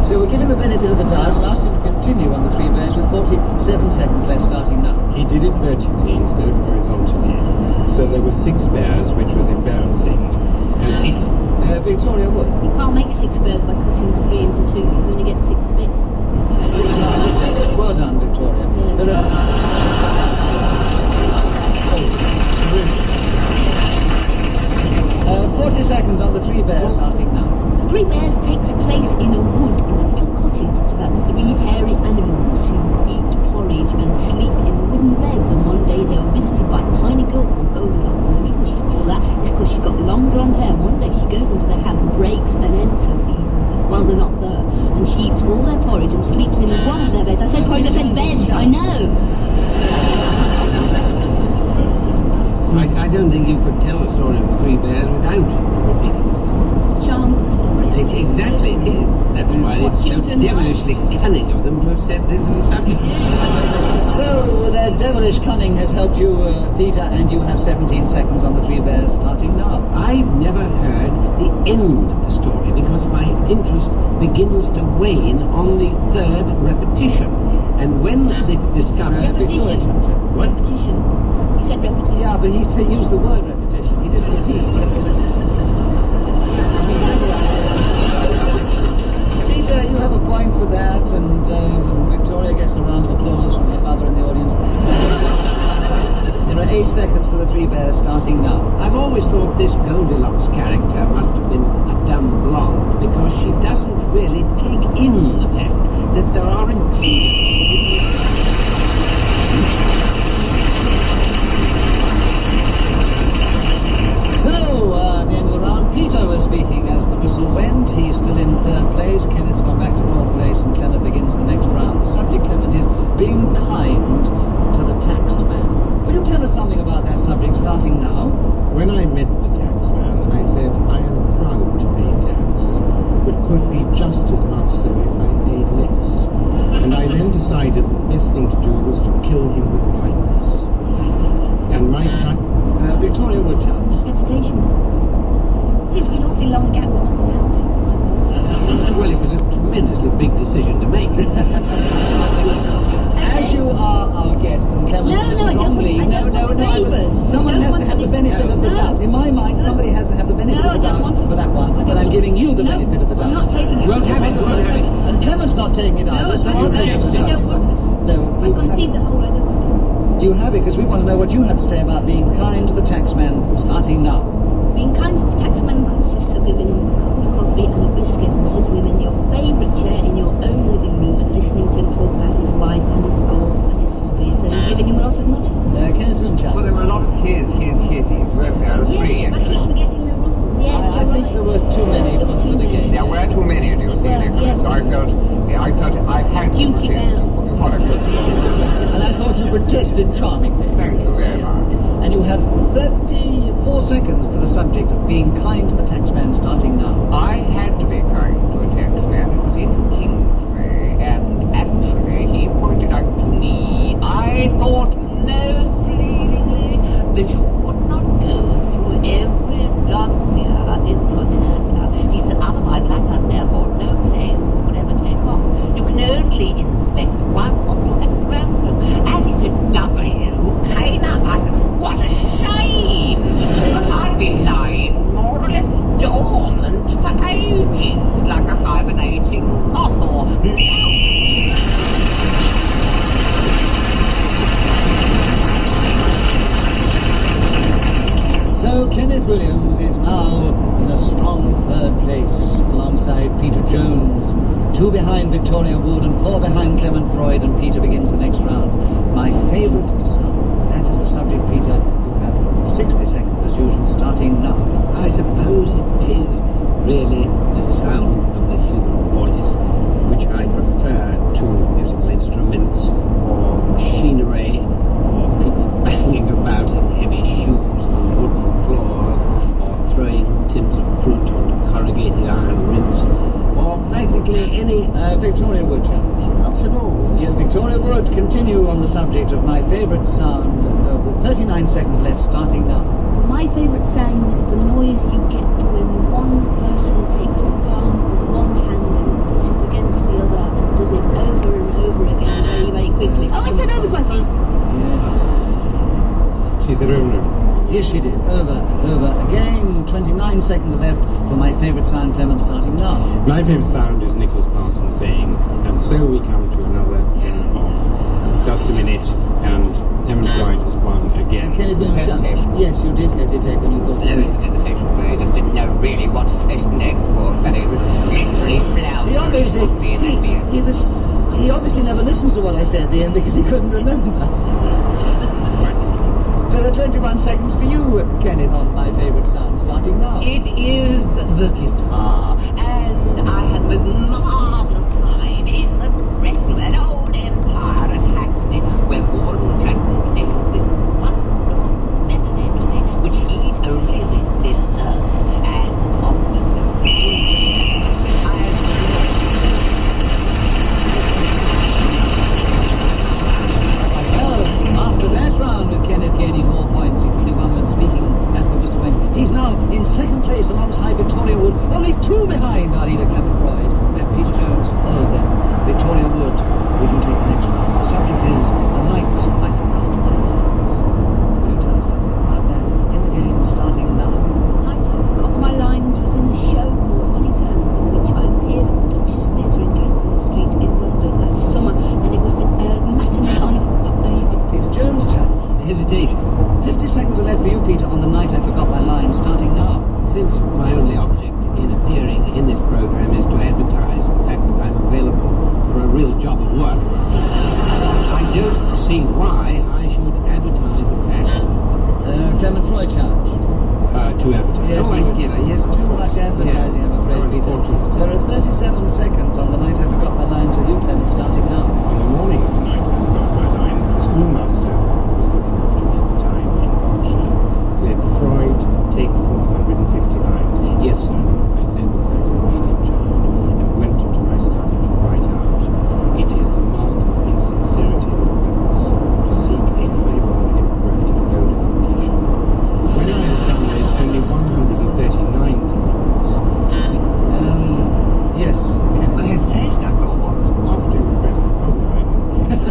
So we're giving the benefit of the doubt and asked him to continue on the three bears with 47 seconds left starting now. He did it vertically instead of horizontally. So there were 6 bears, which was embarrassing. And he... Victoria Wood. You can't make 6 bears by cutting 3 into 2. You only get 6 bits. Well done, Victoria. Yes. There are... 40 seconds on the three bears starting now. The Three Bears takes place in a wood in a little cottage. It's about 3 hairy animals who eat porridge and sleep in wooden beds. And one day they are visited by a tiny girl called Goldilocks. And the reason she's called that is because she's got long blonde hair. And one day she goes into their house and breaks and enters even while they're not there. And she eats all their porridge and sleeps in one of their beds. I said porridge, I said beds, I know. I don't think you could tell a story of the Three Bears without repeating yourself. It's the charm of the story. Exactly, it is. That's why it's so devilishly cunning of them to have said this as a subject. So their devilish cunning has helped you, Peter, and you have 17 seconds on the three bears starting now. I've never heard the end of the story because my interest begins to wane on the 3rd repetition. And when it's discovered... Repetition. What? Repetition. He said repetition. Yeah, but he used the word repetition. He didn't repeat. Peter, you have a point for that, and Victoria gets a round of applause from her mother in the audience. There are 8 seconds for the three bears starting now. I've always thought this Goldilocks character must have been a dumb blonde because she doesn't really take in the fact that there are intruders. So, at the end of the round, Peter was speaking as the whistle went. He's still in 3rd place. Kenneth's gone back to 4th place, and Clement begins the next round. The subject, Clement, is being kind to the taxman. Will you tell us something about that subject starting now? When I met the taxman, I said, I am proud to pay tax, but could be just as much so if I paid less. And I then decided the best thing to do was to kill him with kindness. And my Victoria Wood challenge. Hesitation. Seems to be an awfully long gap with nothing happening. Well, it was a tremendously big decision to make. As you are our guest, and Clement strongly... Someone has to have the benefit of the doubt. In my mind, somebody has to have the benefit of the doubt for that one, and I'm giving you the benefit of the doubt. I'm not taking it. Won't have it, won't have it. And Clement's not taking it either, so I'll take it with the I don't want it. No, I concede the whole, I don't want it. you have it, because we want to know what you have to say about being kind to the taxman starting now. Being kind to the taxman consists of giving him a cup of coffee and a biscuit and sitting him in your favourite chair in your own living room and listening to him talk about his wife and his golf and his hobbies and giving him a lot of money. Kenneth Wilmchap. Well, there were a lot of his, weren't there? 3, Yes, I keep forgetting the rules. Yes, I think there were too many for the game. There were too many, do you see, Nicholas? Yes. So I felt I had to Duty protest. bound. What I could. And I thought you protested charmingly. Thank you very much. And you have 34 seconds for the subject of being kind to the taxman starting now. I had to be kind to a taxman. It was in Kingsway, and actually he pointed out to me, I thought most relievingly, that you could not go through every dossier into America. He said otherwise, like an airport, no planes would ever take off. You can only inspect one object at random. And he said, W came up. I said, what a shame! Because I'd been lying more or less dormant for ages, like a hibernating moth or So Kenneth Williams is now in a strong 3rd place alongside Peter Jones. 2 behind Victoria Wood and 4 behind Clement Freud, and Peter begins the next round. My favourite song. That is the subject, Peter. You have 60 seconds as usual, starting now. I suppose it is really the sound of the human voice, which I prefer to musical instruments or machinery or people banging about in heavy shoes on wooden floors or throwing tins of fruit onto corrugated iron rims or practically any... Victoria Wood challenge. Lots of all. Yes, Victoria Wood, continue on the subject of my favourite sound with 39 seconds left, starting now. My favourite sound is the noise you get when one person takes the palm of one hand and puts it against her over. Yes, she did. Over and over again. 29 seconds left for my favourite sound, Clement, starting now. My favourite sound is Nicholas Parsons saying, and so we come to another game of just a minute, and Clement Floyd has won again. And Kenneth Williams, Hesitation. yes, you did hesitate when you thought There is a hesitation, for he just didn't know really what to say next, poor fellow. He was literally floundering. He obviously never listens to what I said at the end because he couldn't remember. There are 21 seconds for you, Kenneth, on my favourite sound, starting now. It is the guitar, and I had the most marvellous time in the press room at Old Empire at Hackney, where Warren Jackson played this wonderful melody to me, which he'd only recently learned, and confidence so Well, after that round with Kenneth gaining more points, including one man speaking as the whistle went, he's now in second place alongside Victoria Wood, only 2 behind our leader Clement Freud, and Peter Jones follows them. Victoria Wood, will you take the next round? The subject is the night I forgot my lines. Will you tell us something about that in the game starting now? Night I Forgot My Lines was in a show called Funny Turns, in which I appeared at the Duchess Theatre in Catherine Street in London last summer, and it was a matinee on Peter Jones, chap. Hesitation. 50 seconds are left for you, Peter, on the night I forgot my lines, starting now. Since my only object in appearing in this program is to advertise the fact that I'm available for a real job of work, I don't see why I should advertise the fact Clement Freud challenge. To advertise. Yes, Oh, I did. Yes, too much advertising, Yes. I'm afraid, Oh, Peter. unfortunately. There are 37 seconds on the night I forgot my lines with you, Clement, starting now. On the morning of the night I forgot my lines, the schoolmaster who was looking after me at the time in Berkshire said, Freud, take 450 lines. Yes, sir, I said, because I was an obedient child, and went to my study to write out. It is the mark of insincerity of purpose to seek a highborn emperor in a lowdown t-shirt. When I had done this, only 139 times. Yes, A Kenneth. hesitation, I thought. After you pressed the buzzer, I hesitated.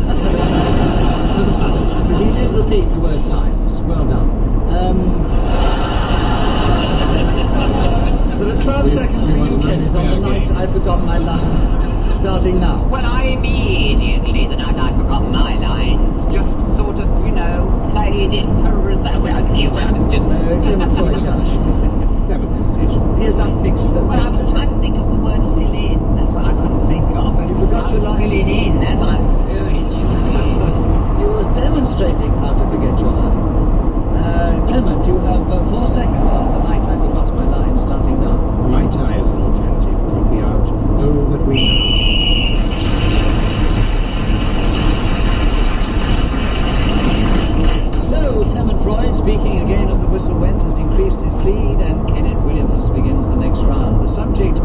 But he did repeat the word times. Well done. There are 12 seconds for you, Kenneth, on the night I forgot my lines, starting now. Well, I immediately, the night I forgot my lines, just sort of, played it for as though I knew I understood. Clement Freud challenge. That was hesitation. Yes, I think so. Well, I was trying to think of the word fill in. That's what I couldn't think of. You forgot your line. Filling in. That's what I was doing. You were demonstrating how to forget your lines. Clement, you have 4 seconds on the night I forgot my lines, starting now. Might I, as an alternative, copy out, oh, that we So, Clement Freud, speaking again as the whistle went, has increased his lead, and Kenneth Williams begins the next round. The subject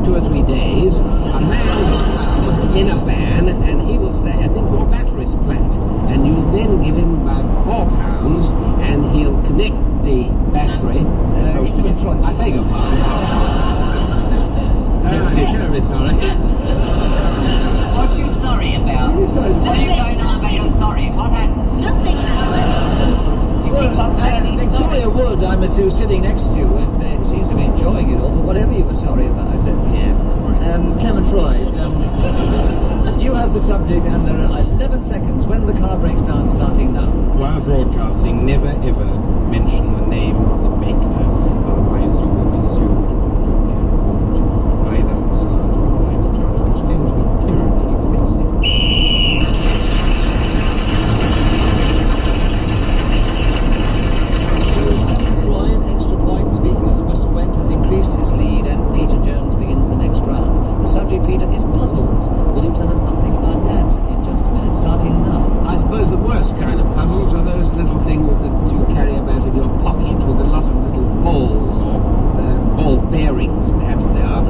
2 or 3 days, a man will come in a van and he will say, I think your battery's flat. And you then give him about £4 and he'll connect the battery. I beg your pardon. I'm terribly sorry. What you sorry about? What are you going on about you're sorry? What happened? Nothing happened. You keep on saying he's sorry. Victoria Wood, I must say, sitting next to you, seems to be enjoying it all for whatever you were sorry about. Yes. Clement Freud, you have the subject, and there are 11 seconds when the car breaks down, starting now. While broadcasting, never ever mention the name of the maker, otherwise you will be sued or booked, either on slander or libel charges, which tend to be terribly expensive. So Clement Freud, extra point, speaking as the whistle went, has increased his lead, and Peter Jones begins the next round. The subject, Peter, is puzzles. Will you tell us something about that in just a minute, starting now? I suppose the worst kind of puzzles are those little things that you carry about in your pocket with a lot of little balls or ball bearings, perhaps they are.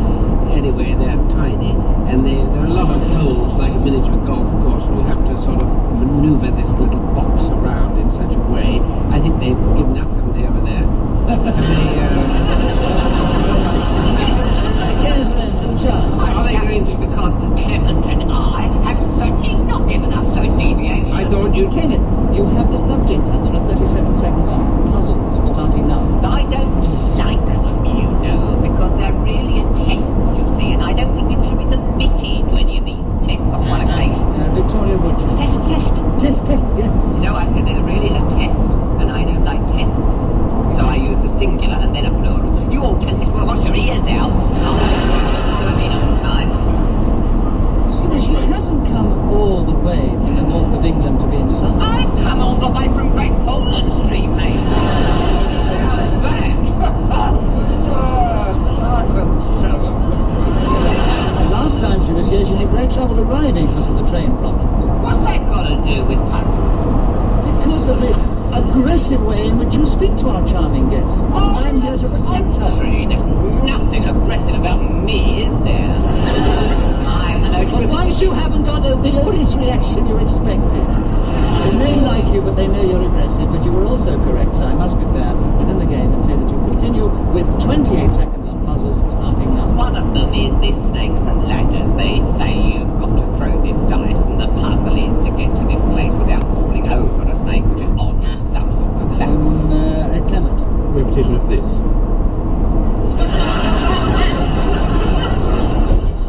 Anyway, they're tiny, and there are a lot of holes, like a miniature golf course, and you have to sort of maneuver this little box around in such a way. I think they've given up, haven't they, over there? Are they going to? Because Clement and I have certainly not given up, so it's deviation. I thought you'd... Kenneth, you have the subject, and there are 37 seconds on puzzles, starting now. I don't like them, you know, because they're really a test, you see, and I don't think people should be submitted to any of these tests on one occasion. Victoria Wood. Test. Test, yes. No, I said they're really a test, and I don't like tests. So I used the singular and then a plural. You all tell me to wash your ears out. She hasn't come all the way from the north of England to be in Suffolk. I've come all the way from Great Poland Street, mate. How's that? Last time she was here, she had great trouble arriving because of the train problems. What's that got to do with puzzles? Because of the aggressive way in which you speak to our charming guest. I'm here to protect her. There's nothing aggressive about me, is there? I'm the most... But once you haven't got the audience reaction you expected. They may like you, but they know you're aggressive, but you were also correct, so I must be fair within the game and say that you continue with 28 seconds on puzzles, starting now. One of them is this snakes and ladders. They say you've got to throw this dice, and the puzzle is to get to this place without falling over a snake, which is on some sort of ladder. Clement. Repetition of this.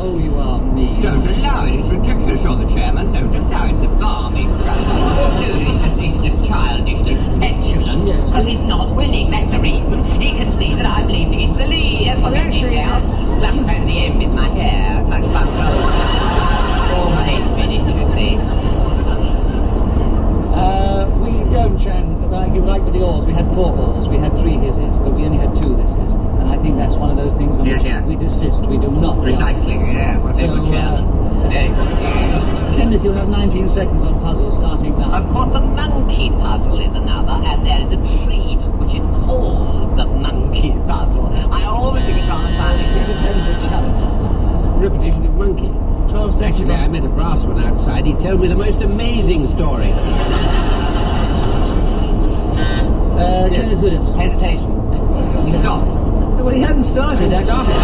Oh, you are mean. Don't allow it. It's ridiculous, you're the chairman. Don't allow it. It's a balmy crowd. No, it's just childishly petulant. Yes. Because he's not winning. That's the reason. He can see that I'm leaving into the lead. That's what makes me out. Last part of the end is my hair. It's like SpongeBob. 8 minutes, you see. We don't chant like with the oars. We had 4 oars. We had 3 hisses, but we only had 2 thises. And I think that's one of those things on which we desist. We do not. Precisely, yes. What's good, chairman? Very good. Kenneth, you have 19 seconds on puzzles, starting now. Of course, the monkey puzzle is another, and there is a tree which is called the monkey puzzle. I always think it's on the time. It's a challenge. Repetition of monkey. 12 seconds. Actually, I met a brass one outside. He told me the most amazing story. Kenneth Williams. Hesitation. He stopped. Well, he hadn't started, actually.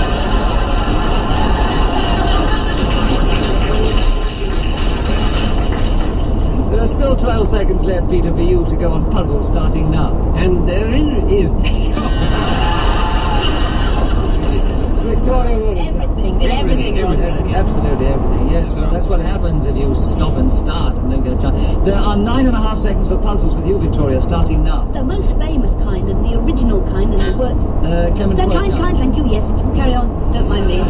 There are still 12 seconds left, Peter, for you to go on puzzles, starting now. And there is... Victoria Wood. Everything. Absolutely everything, yes. Well, that's what happens if you stop and start and don't get a chance. There are 9.5 seconds for puzzles with you, Victoria, starting now. The most famous kind and the original kind and the work. Clement The Freud. kind, thank you, yes. Carry on, don't mind me.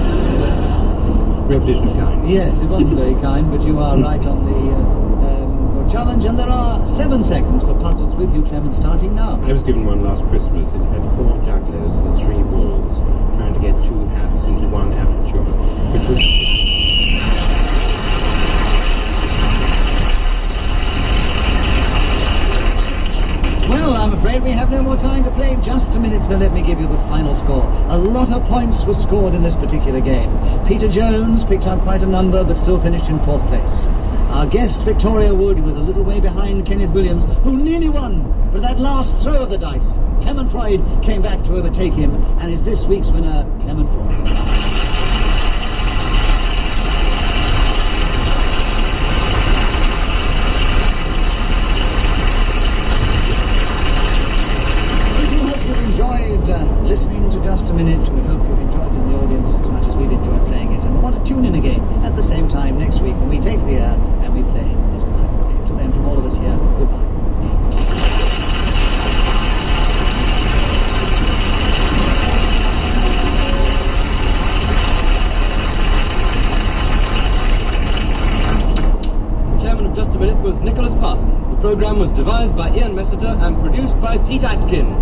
Repetition of kind. Yes, it wasn't very kind, but you are right on the challenge, and there are 7 seconds for puzzles with you, Clement, starting now. I was given one last Christmas. It had 4 jugglers and 3 balls trying to get 2 hats into 1 aperture, which was... Well, I'm afraid we have no more time to play. Just a minute, so let me give you the final score. A lot of points were scored in this particular game. Peter Jones picked up quite a number, but still finished in 4th place. Our guest, Victoria Wood, was a little way behind Kenneth Williams, who nearly won. But that last throw of the dice, Clement Freud came back to overtake him, and is this week's winner, Clement Freud. Listening to Just a Minute. We hope you've enjoyed it in the audience as much as we've enjoyed playing it, and we want to tune in again at the same time next week when we take to the air and we play this delightful game. Till then, from all of us here, goodbye. Chairman of Just a Minute was Nicholas Parsons. The programme was devised by Ian Messiter and produced by Pete Atkin.